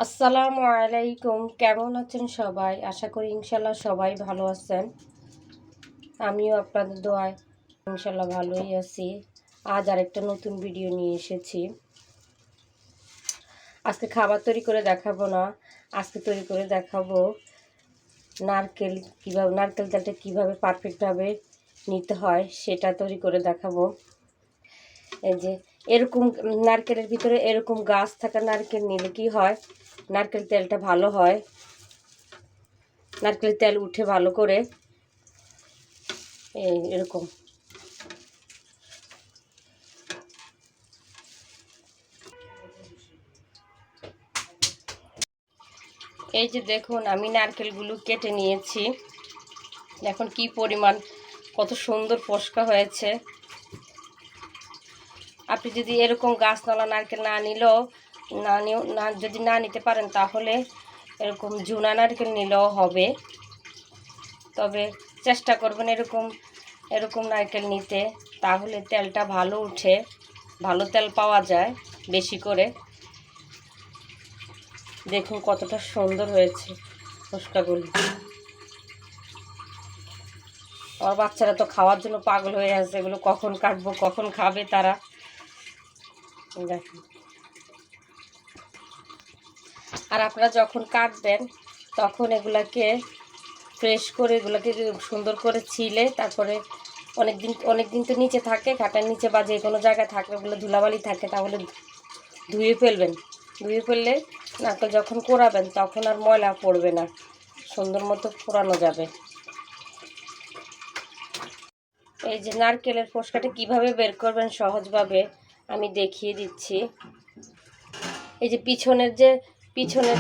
আসসালামু আলাইকুম। কেমন আছেন সবাই? আশা করি ইনশাল্লাহ সবাই ভালো আছেন। আমিও আপনাদের দোয়ায় ইনশাল্লাহ ভালোই আছি। আজ আরেকটা নতুন ভিডিও নিয়ে এসেছি। আজকে খাবার তৈরি করে দেখাবো না, আজকে তৈরি করে দেখাবো নারকেল তেলটা কীভাবে পারফেক্টভাবে নিতে হয় সেটা তৈরি করে দেখাবো। এই যে এরকম নারকেলের ভিতরে এরকম গাছ থাকা নারকেল নিলে কি হয়, নারকেল তেলটা ভালো হয়, নারকেল তেল উঠে ভালো করে। এরকম এই যে দেখুন, আমি নারকেলগুলো কেটে নিয়েছি। দেখুন কি পরিমাণ, কত সুন্দর ফসকা হয়েছে। আপনি যদি এরকম গাছতলা নারকেল যদি না নিতে পারেন, তাহলে এরকম জুনা নারকেল নিলেও হবে। তবে চেষ্টা করবেন এরকম নারকেল নিতে, তাহলে তেলটা ভালো উঠে, ভালো তেল পাওয়া যায় বেশি করে। দেখুন কতটা সুন্দর হয়েছে ফসকাগুলো। আমার বাচ্চারা তো খাওয়ার জন্য পাগল হয়ে আছে, এগুলো কখন কাটবো, কখন খাবে তারা। দেখুন, আর আপনারা যখন কাটবেন তখন এগুলাকে ফ্রেশ করে, এগুলোকে সুন্দর করে ছিলে, তারপরে অনেক দিন তো নিচে থাকে, খাটার নিচে বা যে কোনো জায়গায় থাকলে ওগুলো ধুলাবালি থাকে, তাহলে ধুয়ে ফেলবেন। ধুয়ে ফেললে নারকেল যখন কোড়াবেন তখন আর ময়লা পড়বে না, সুন্দর মতো পোড়ানো যাবে। এই যে নারকেলের ফসকাটা কিভাবে বের করবেন সহজভাবে আমি দেখিয়ে দিচ্ছি। এই যে পিছনের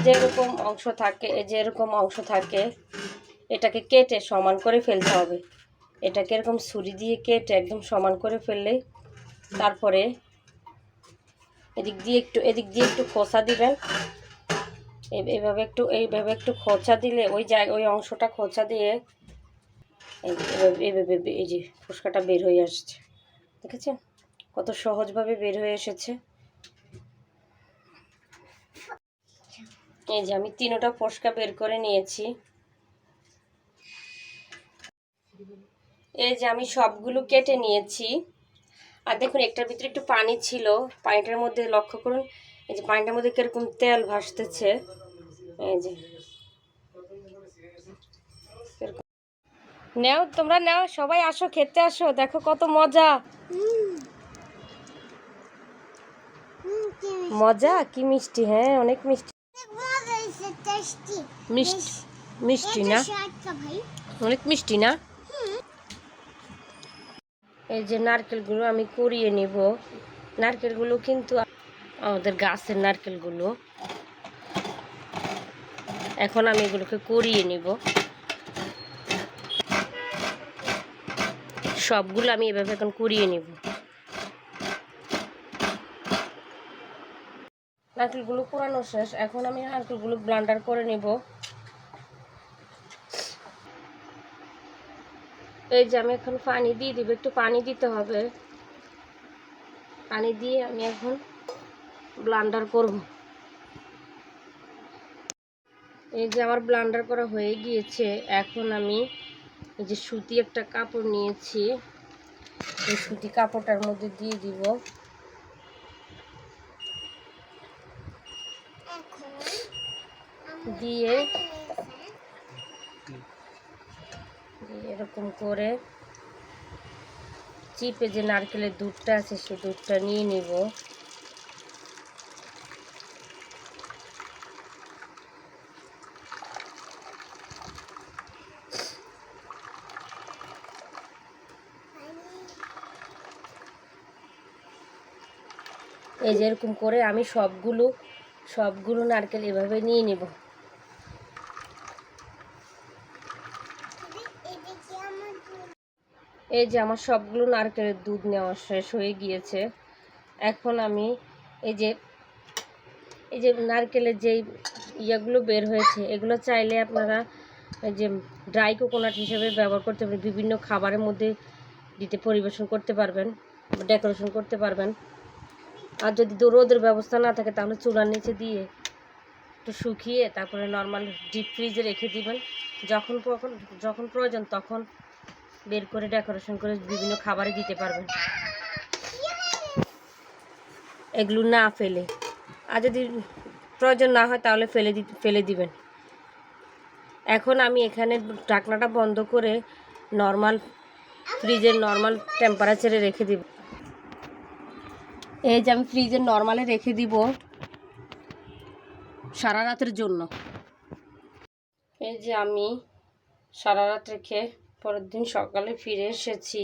যে এরকম অংশ থাকে, এই যে এরকম অংশ থাকে, এটাকে কেটে সমান করে ফেলতে হবে। এটাকে এরকম ছুরি দিয়ে কেটে একদম সমান করে ফেললে, তারপরে এদিক দিয়ে একটু খোসা দিবেন। এইভাবে একটু খোঁচা দিলে ওই অংশটা খোঁচা দিয়ে এইভাবে এই যে ফসকাটা বের হয়ে আসছে। দেখেছেন কত সহজভাবে বের হয়ে এসেছে। এই যে আমি তিনটা ফসকা বের করে নিয়েছি। এই যে আমি সবগুলো কেটে নিয়েছি। আর দেখুন, একটার ভিতরে একটু পানি ছিল, পানিটার মধ্যে লক্ষ্য করুন, এই যে পানিটার মধ্যে কিরকম তেল ভাসতেছে। এই যে নাও, তোমরা নাও, সবাই আসো, খেতে আসো, দেখো কত মজা। মজা কি মিষ্টি, হ্যাঁ অনেক মিষ্টি। মিষ্টি মিষ্টি না, অনেক মিষ্টি না। এই যে নারকেলগুলো আমি কুড়িয়ে নিব। নারকেলগুলো কিন্তু আমাদের গাছের নারকেলগুলো। এখন আমি এগুলোকে কুড়িয়ে নিব। সবগুলো আমি এভাবে এখন কুড়িয়ে নিব। নারকেলগুলো কুড়ানো শেষ, এখন আমি নারকেলগুলো ব্লেন্ডার করে নিব। এই যে আমি এখন পানি দিয়ে দিব, একটু পানি দিতে হবে। পানি দিয়ে আমি এখন ব্লেন্ডার করব। এই যে আমার ব্লেন্ডার করা হয়ে গিয়েছে। এখন আমি এই যে সুতি একটা কাপড় নিয়েছি, এই সুতি কাপড়টার মধ্যে দিয়ে দিব। দিয়ে এরকম করে চিপে যে নারকেলের দুধটা আছে সেই দুধটা নিয়ে নিব। এই যে এরকম করে আমি সবগুলো নারকেল এভাবে নিয়ে নিব। এই যে আমার সবগুলো নারকেলের দুধ নেওয়া শেষ হয়ে গিয়েছে। এখন আমি এই যে নারকেলের যেই ইয়াগুলো বের হয়েছে, এগুলো চাইলে আপনারা এই যে ড্রাই কোকোনাট হিসেবে ব্যবহার করতে পারেন, বিভিন্ন খাবারের মধ্যে দিতে পরিবেশন করতে পারবেন, ডেকোরেশন করতে পারবেন। আর যদি রোদের ব্যবস্থা না থাকে, তাহলে চুলার নিচে দিয়ে একটু শুকিয়ে তারপরে নর্মাল ডিপ ফ্রিজে রেখে দিবেন। যখন যখন প্রয়োজন তখন বের করে ডেকোরেশন করে বিভিন্ন খাবারে দিতে পারবেন, এগুলো না ফেলে। আর যদি প্রয়োজন না হয় তাহলে ফেলে দিবেন। এখন আমি এখানে ঢাকনাটা বন্ধ করে নর্মাল ফ্রিজের নর্মাল টেম্পারেচারে রেখে দিব। এই যে আমি ফ্রিজের নর্মালে রেখে দিব সারা রাতের জন্য। এই যে আমি সারা রাত রেখে পরের দিন সকালে ফিরে এসেছি।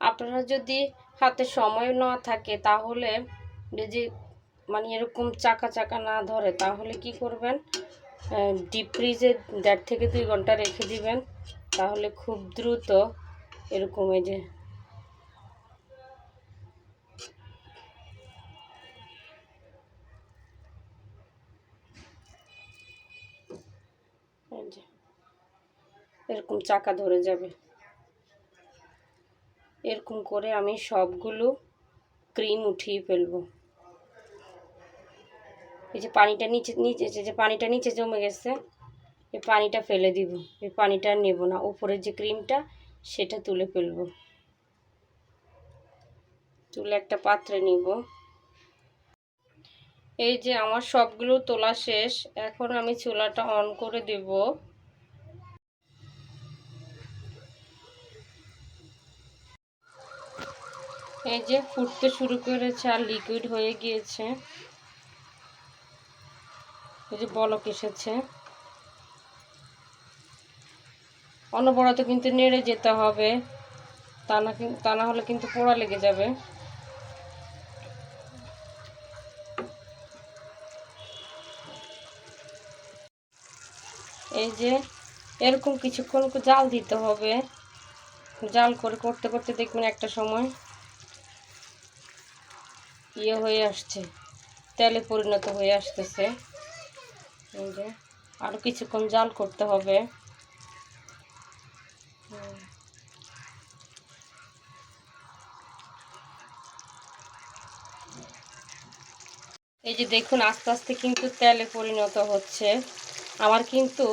আপনারা যদি হাতে সময় না থাকে তাহলে যে মানে এরকম চাকা চাকা না ধরে তাহলে কি করবেন, ডিপ ফ্রিজে 1.5 থেকে 2 ঘন্টা রেখে দিবেন, তাহলে খুব দ্রুত এরকম এই যে এরকম চাকা ধরে যাবে। এরকম করে আমি সবগুলো ক্রিম উঠিয়ে ফেলবো। এই যে পানিটা নিচে যে পানিটা নিচে জমে গেছে, এই পানিটা ফেলে দিব। এই পানিটা নেব না, উপরের যে ক্রিমটা সেটা তুলে ফেলবো। তুলে একটা পাত্রে নিব। এই যে আমার সবগুলো তোলা শেষ। এখন আমি চুলাটা অন করে দেব। এই যে ফুটতে শুরু করেছে আর লিকুইড হয়ে গিয়েছে। এই যে বলক এসেছে। অনবরত কিন্তু নেড়ে যেতে হবে, তা না হলে কিন্তু পোড়া লেগে যাবে। এই যে এরকম কিছুক্ষণ জাল দিতে হবে। জাল করতে করতে দেখবেন একটা সময় ইয়ে হয়ে আসছে, তেলে পরিণত হয়ে আসতেছে। এই যে আরও কিছুক্ষণ জাল করতে হবে। এই যে দেখুন আস্তে আস্তে কিন্তু তেলে পরিণত হচ্ছে। আমার কিন্তু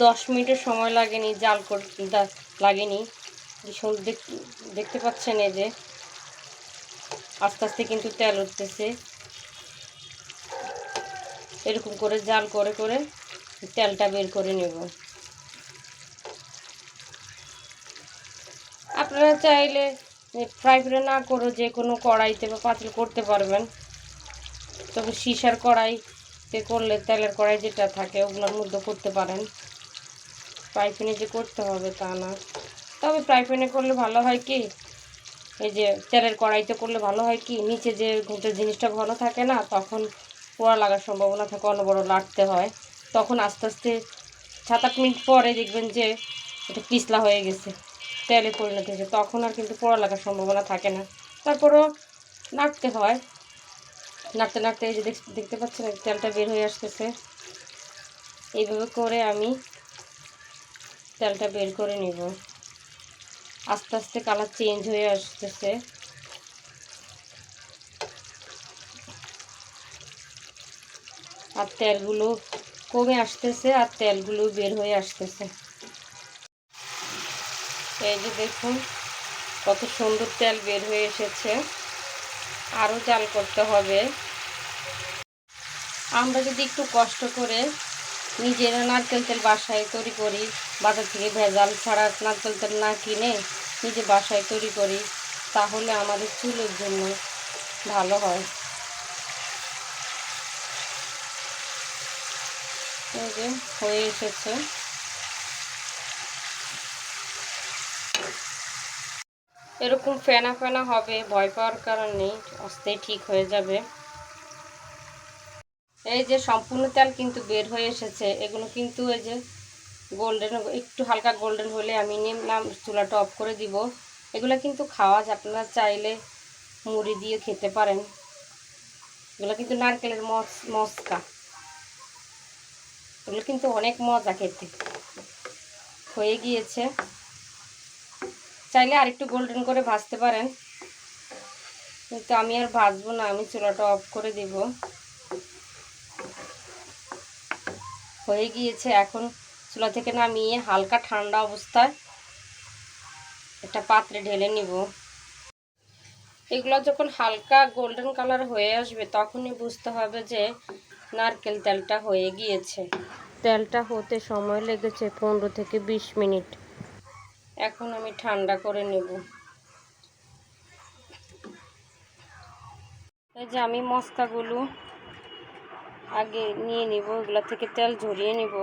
10 মিনিটের সময় লাগেনি, জাল লাগেনি। দেখতে পাচ্ছেন এই যে আস্তে আস্তে কিন্তু তেল উঠতেছে। এরকম করে জাল করে করে তেলটা বের করে নেব। আপনারা চাইলে ফ্রাই প্যানে না করে যে কোনো কড়াইতে বা পাতিল করতে পারবেন, তবে সীসার কড়াইতে করলে তেলের কড়াই যেটা থাকে ওগুলোর মধ্যে করতে পারেন। ফ্রাই প্যানে যে করতে হবে তা না। তবে ফ্রাই প্যানে করলে ভালো হয় কি, এই যে তেলের কড়াইতে করলে ভালো হয় কি, নিচে যে জিনিসটা ঘন থাকে না, তখন পোড়া লাগার সম্ভাবনা থাকে, অনবরত লাড়তে হয়। তখন আস্তে আস্তে 7-8 মিনিট পরে দেখবেন যে এটা পিছলা হয়ে গেছে, তেলে পরিণত হয়েছে, তখন আর কিন্তু পোড়া লাগার সম্ভাবনা থাকে না। তারপরও নাড়তে হয়। নাড়তে নাড়তে এই যে দেখতে পাচ্ছেন তেলটা বের হয়ে আসতেছে। এইভাবে করে আমি তেলটা বের করে নিব। আস্তে আস্তে কালার চেঞ্জ হয়ে আসতেছে। আর তেলগুলো কমে আসতেছে আর তেলগুলো বের হয়ে আসতেছে। এই যে দেখুন কত সুন্দর তেল বের হয়ে এসেছে। আরও জাল করতে হবে। আমরা যদি একটু কষ্ট করে নিজেরা নারকেল তেল বাসায় তৈরি করি, বাজার থেকে ভেজাল ছাড়া নারকেল তেল না কিনে নিজে বাসায় তৈরি করি, তাহলে আমাদের চুলের জন্য ভালো হয়। এই যে হয়ে এসেছে। এরকম ফেনা ফেনা হবে, ভয় পাওয়ার কারণ নেই, আস্তেই ঠিক হয়ে যাবে। এই যে সম্পূর্ণ তেল কিন্তু বের হয়ে এসেছে। এগুলো কিন্তু এই যে গোল্ডেন, একটু হালকা গোল্ডেন হলে আমি নিলাম, চুলাটা অফ করে দিব। এগুলো কিন্তু খাওয়া যায়, আপনারা চাইলে মুড়ি দিয়ে খেতে পারেন। এগুলো কিন্তু নারকেলের মস্কা, এগুলো কিন্তু অনেক মজা খেতে। হয়ে গিয়েছে, চাইলে আরেকটু গোল্ডেন করে ভাজতে পারেন, কিন্তু আমি আর ভাজবো না, আমি চুলাটা অফ করে দিব। হয়ে গিয়েছে। এখন চুলা থেকে নামিয়ে হালকা ঠান্ডা অবস্থায় একটা পাত্রে ঢেলে নিব। এগুলো যখন হালকা গোল্ডেন কালার হয়ে আসবে তখনই বুঝতে হবে যে নারকেল তেলটা হয়ে গিয়েছে। তেলটা হতে সময় লেগেছে 15 থেকে 20 মিনিট। এখন আমি ঠান্ডা করে নেব। এই যে আমি মস্কাগুলো আগে নিয়ে নিব, এগুলো থেকে তেল ঝরিয়ে নিব।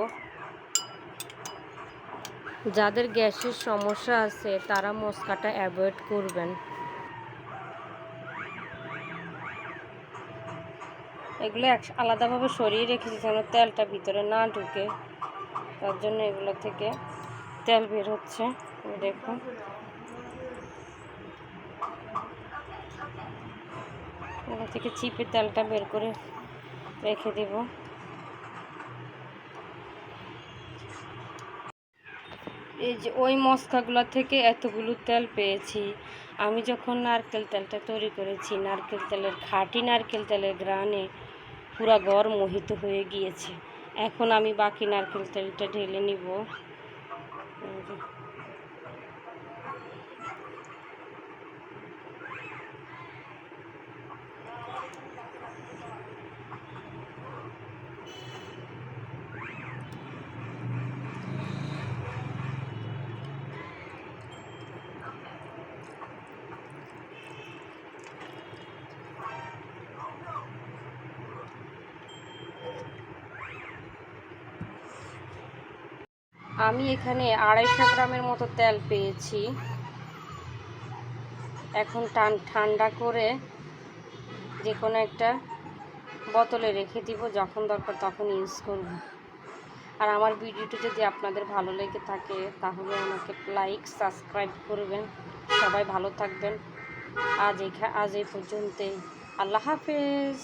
যাদের গ্যাসের সমস্যা আছে তারা মস্কাটা অ্যাভয়েড করবেন। এগুলো আলাদাভাবে সরিয়ে রেখেছি যেন তেলটা ভিতরে না ঢুকে, তার জন্য এগুলো থেকে তেল বের হচ্ছে। দেখুন, এগুলো থেকে চিপে তেলটা বের করে রেখে দেব। এই যে ওই মস্কাগুলো থেকে এতগুলো তেল পেয়েছি। আমি যখন নারকেল তেলটা তৈরি করেছি, নারকেল তেলের খাঁটি নারকেল তেলের ঘ্রাণে পুরা ঘর মোহিত হয়ে গিয়েছে। এখন আমি বাকি নারকেল তেলটা ঢেলে নিব। আমি এখানে 250 গ্রামের মতো তেল পেয়েছি। এখন ঠান্ডা করে যে কোনো একটা বোতলে রেখে দিব, যখন দরকার তখন ইউজ করব। আর আমার ভিডিওটি যদি আপনাদের ভালো লেগে থাকে তাহলে আমাকে লাইক সাবস্ক্রাইব করবেন। সবাই ভালো থাকবেন। আজ এই পর্যন্তই। আল্লাহ হাফেজ।